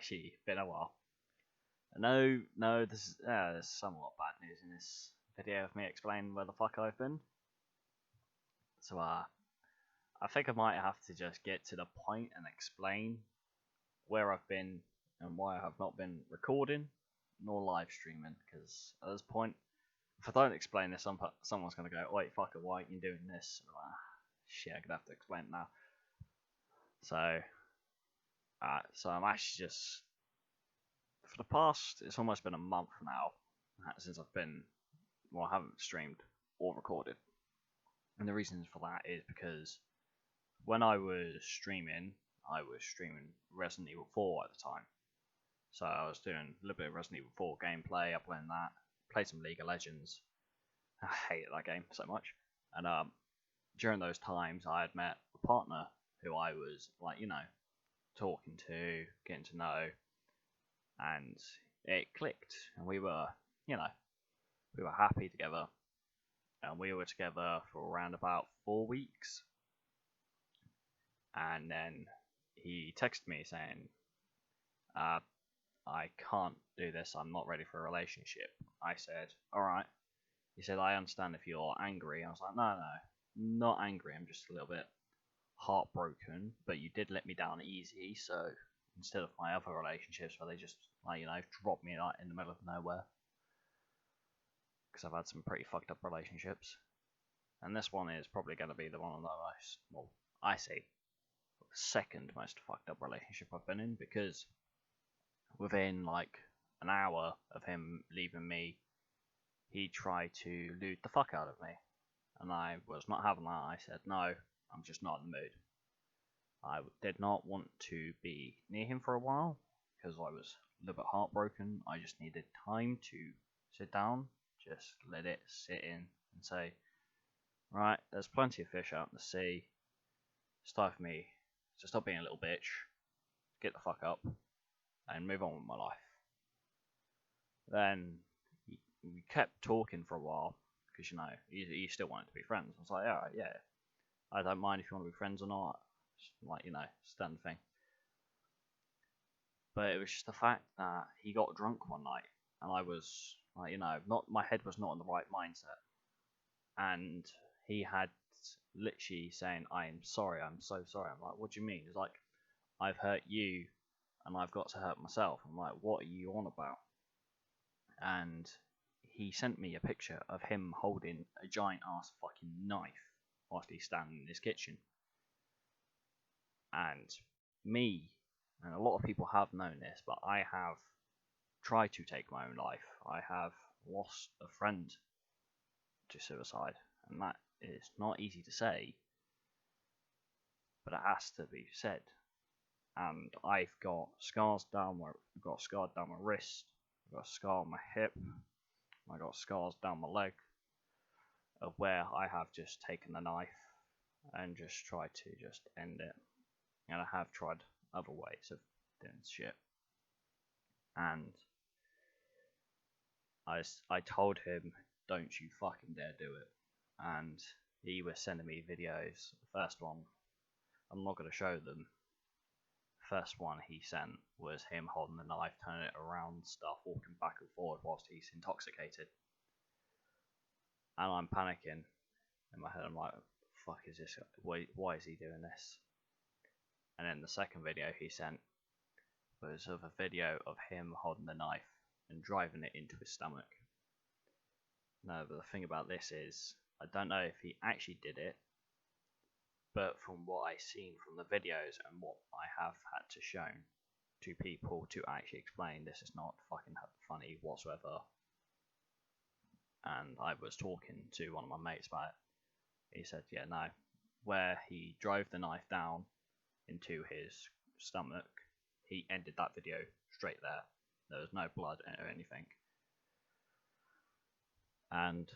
actually been a while. No, there's somewhat bad news in this video of me explaining where the fuck I've been. So, I think I might have to just get to the point and explain where I've been and why I have not been recording nor live streaming, because at this point, if I don't explain this, someone's going to go, wait, fucker, why aren't you doing this? And I'm like, shit, I'm going to have to explain it now. So I'm actually just, for the past, it's almost been a month now since I haven't streamed or recorded. And the reasons for that is because when I was streaming Resident Evil 4 at the time. So I was doing a little bit of Resident Evil 4 gameplay, uploading that, played some League of Legends. I hated that game so much. And during those times, I had met a partner who I was talking to, getting to know, and it clicked, and we were happy together, and we were together for around about 4 weeks, and then he texted me saying, I can't do this, I'm not ready for a relationship. I said, alright. He said, I understand if you're angry. I was like, no, not angry, I'm just a little bit heartbroken, but you did let me down easy, so instead of my other relationships where they just drop me in the middle of nowhere, because I've had some pretty fucked up relationships, and this one is probably going to be the one that I see the second most fucked up relationship I've been in, because within an hour of him leaving me, he tried to lewd the fuck out of me, and I was not having that. I said, no, I'm just not in the mood. I did not want to be near him for a while because I was a little bit heartbroken. I just needed time to sit down, just let it sit in and say, right, there's plenty of fish out in the sea. It's time for me to stop being a little bitch, get the fuck up, and move on with my life. Then we kept talking for a while because he still wanted to be friends. I was like, alright, yeah, I don't mind if you want to be friends or not. Standard thing. But it was just the fact that he got drunk one night, and I was my head was not in the right mindset, and he had literally saying, I am sorry, I'm so sorry. I'm like, what do you mean? He's like, I've hurt you, and I've got to hurt myself. I'm like, what are you on about? And he sent me a picture of him holding a giant ass fucking knife whilst he's standing in his kitchen. And me, and a lot of people have known this, but I have tried to take my own life. I have lost a friend to suicide, and that is not easy to say, but it has to be said. And I've got scars down my wrist, I've got a scar on my hip, I got scars down my leg of where I have just taken the knife and just tried to just end it. And I have tried other ways of doing shit. And I told him, don't you fucking dare do it. And he was sending me videos. The first one, I'm not going to show them. First one he sent was him holding the knife, turning it around and stuff, walking back and forward whilst he's intoxicated. And I'm panicking in my head. I'm like, fuck is this? Why is he doing this? And then the second video he sent was of a video of him holding the knife and driving it into his stomach. Now, the thing about this is, I don't know if he actually did it, but from what I've seen from the videos and what I have had to show to people to actually explain, this is not fucking funny whatsoever. And I was talking to one of my mates about it. He said, yeah, no, where he drove the knife down into his stomach, he ended that video straight there. There was no blood or anything. And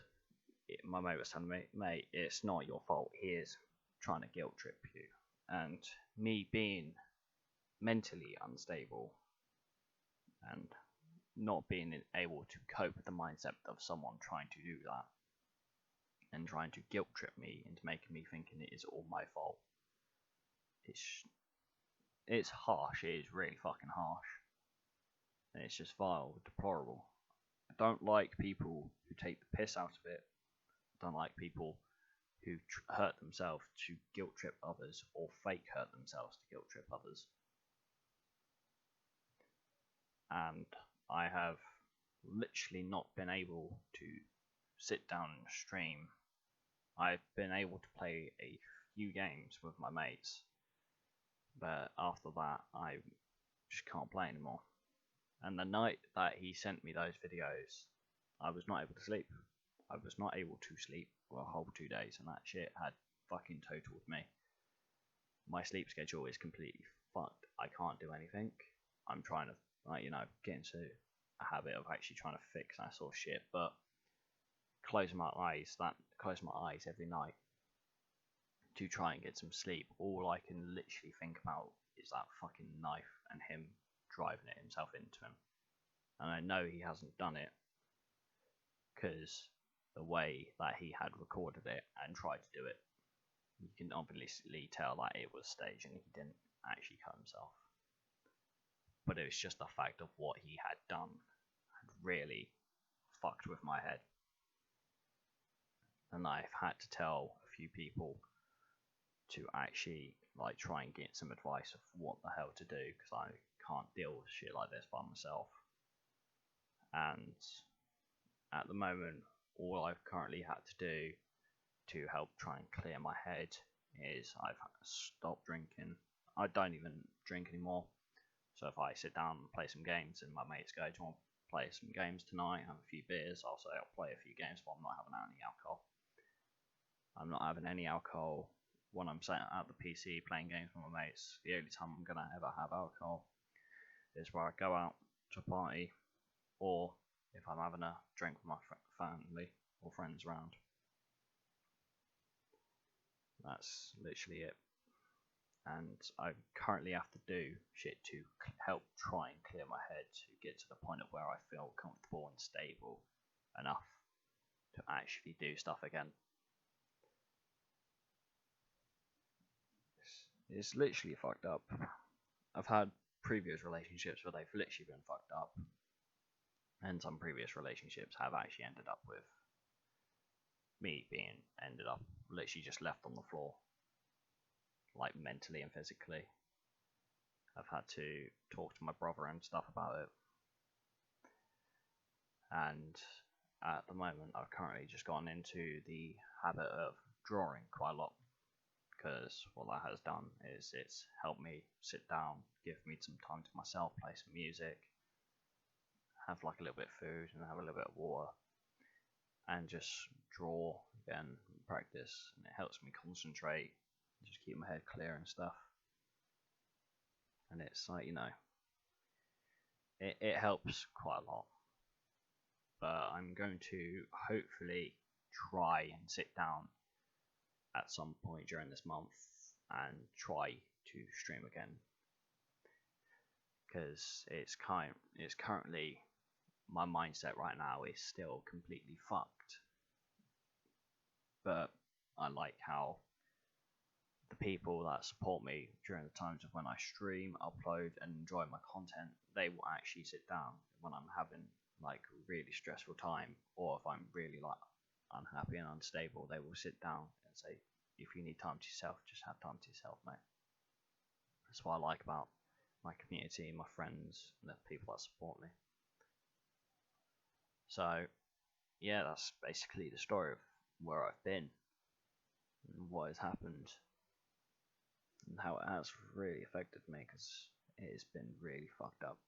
my mate was telling me, mate, it's not your fault. He is trying to guilt trip you. And me being mentally unstable and not being able to cope with the mindset of someone trying to do that and trying to guilt trip me into making me thinking it is all my fault. It's harsh. It is really fucking harsh. and it's just vile, deplorable. I don't like people who take the piss out of it. I don't like people who hurt themselves to guilt trip others or fake hurt themselves to guilt trip others. And I have literally not been able to sit down and stream. I've been able to play a few games with my mates, but after that I just can't play anymore. And the night that he sent me those videos, I was not able to sleep. I was not able to sleep for a whole 2 days, and that shit had fucking totaled me. My sleep schedule is completely fucked. I can't do anything. I'm trying to, get into a habit of actually trying to fix that sort of shit, but closing my eyes every night to try and get some sleep, all I can literally think about is that fucking knife and him driving it himself into him. And I know he hasn't done it because the way that he had recorded it and tried to do it, you can obviously tell that it was staged and he didn't actually cut himself. But it was just the fact of what he had done had really fucked with my head. And I've had to tell a few people to actually try and get some advice of what the hell to do, because I can't deal with shit like this by myself. And at the moment, all I've currently had to do to help try and clear my head is I've stopped drinking. I don't even drink anymore. So if I sit down and play some games and my mates go, "Do you want to play some games tonight? Have a few beers?" I'll say I'll play a few games, but I'm not having any alcohol. I'm not having any alcohol when I'm sat at the PC playing games with my mates. The only time I'm going to ever have alcohol is where I go out to a party, or if I'm having a drink with my family or friends around. That's literally it. And I currently have to do shit to help try and clear my head to get to the point of where I feel comfortable and stable enough to actually do stuff again. It's literally fucked up. I've had previous relationships where they've literally been fucked up, and some previous relationships have actually ended up with me being literally just left on the floor, mentally and physically. I've had to talk to my brother and stuff about it, and at the moment I've currently just gone into the habit of drawing quite a lot, because what that has done is it's helped me sit down, give me some time to myself, play some music, have a little bit of food and have a little bit of water, and just draw again and practice, and it helps me concentrate, just keep my head clear and stuff. And it's it helps quite a lot. But I'm going to hopefully try and sit down at some point during this month and try to stream again, because it's currently, my mindset right now is still completely fucked. But I like how the people that support me during the times of when I stream, upload, and enjoy my content, they will actually sit down when I'm having a really stressful time, or if I'm really unhappy and unstable, they will sit down and say, "If you need time to yourself, just have time to yourself, mate." That's what I like about my community, my friends, and the people that support me. So yeah, that's basically the story of where I've been and what has happened and how it has really affected me, because it has been really fucked up.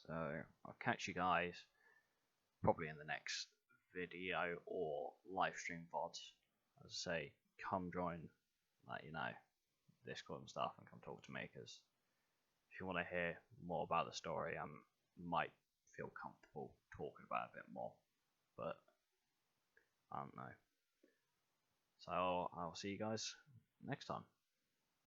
So I'll catch you guys probably in the next video or live stream VOD. As I say, come join, Discord and stuff, and come talk to me, because if you want to hear more about the story, I might feel comfortable talking about it a bit more, but I don't know. So I'll see you guys next time.